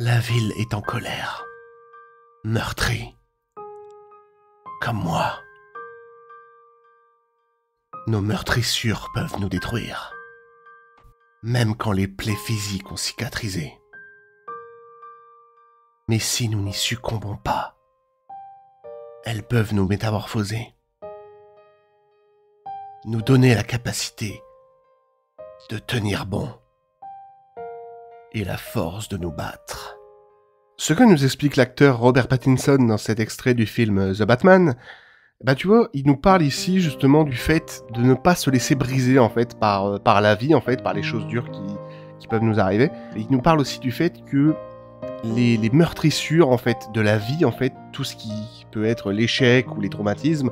La ville est en colère, meurtrie, comme moi. Nos meurtrissures peuvent nous détruire, même quand les plaies physiques ont cicatrisé. Mais si nous n'y succombons pas, elles peuvent nous métamorphoser, nous donner la capacité de tenir bon et la force de nous battre. Ce que nous explique l'acteur Robert Pattinson dans cet extrait du film The Batman, tu vois, il nous parle ici justement du fait de ne pas se laisser briser en fait par la vie, en fait, par les choses dures qui peuvent nous arriver. Et il nous parle aussi du fait que les meurtrissures en fait de la vie, en fait, tout ce qui peut être l'échec ou les traumatismes,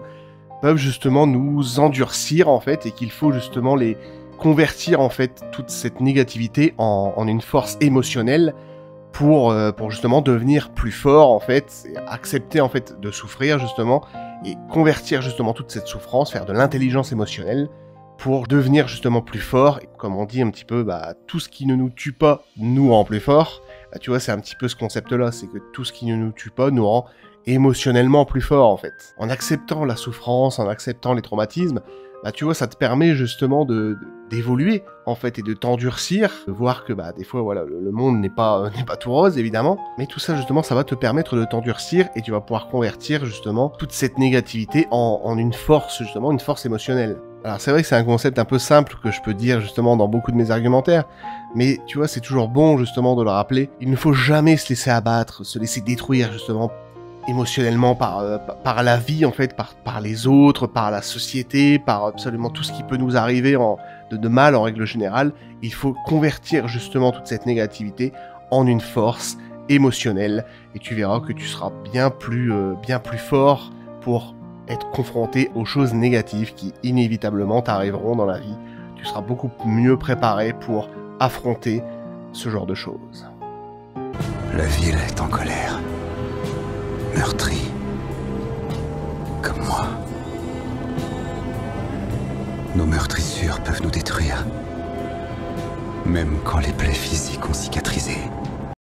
peuvent justement nous endurcir en fait, et qu'il faut justement les convertir en fait toute cette négativité en une force émotionnelle pour justement devenir plus fort en fait, et accepter en fait de souffrir justement, et convertir justement toute cette souffrance, faire de l'intelligence émotionnelle pour devenir justement plus fort. Et comme on dit un petit peu, tout ce qui ne nous tue pas nous rend plus fort. Tu vois, c'est un petit peu ce concept-là, c'est que tout ce qui ne nous tue pas nous rend émotionnellement plus fort en fait. En acceptant la souffrance, en acceptant les traumatismes, tu vois, ça te permet justement d'évoluer en fait et de t'endurcir, de voir que des fois voilà, le monde n'est pas tout rose évidemment, mais tout ça justement ça va te permettre de t'endurcir et tu vas pouvoir convertir justement toute cette négativité en une force, justement une force émotionnelle. Alors c'est vrai que c'est un concept un peu simple que je peux dire justement dans beaucoup de mes argumentaires, mais tu vois, c'est toujours bon justement de le rappeler. Il ne faut jamais se laisser abattre, se laisser détruire justement émotionnellement par la vie en fait, par les autres, par la société, par absolument tout ce qui peut nous arriver de mal en règle générale. Il faut convertir justement toute cette négativité en une force émotionnelle et tu verras que tu seras bien plus fort pour être confronté aux choses négatives qui inévitablement t'arriveront dans la vie. Tu seras beaucoup mieux préparé pour affronter ce genre de choses. La ville est en colère, meurtrie, comme moi. Nos meurtrissures peuvent nous détruire, même quand les plaies physiques ont cicatrisé.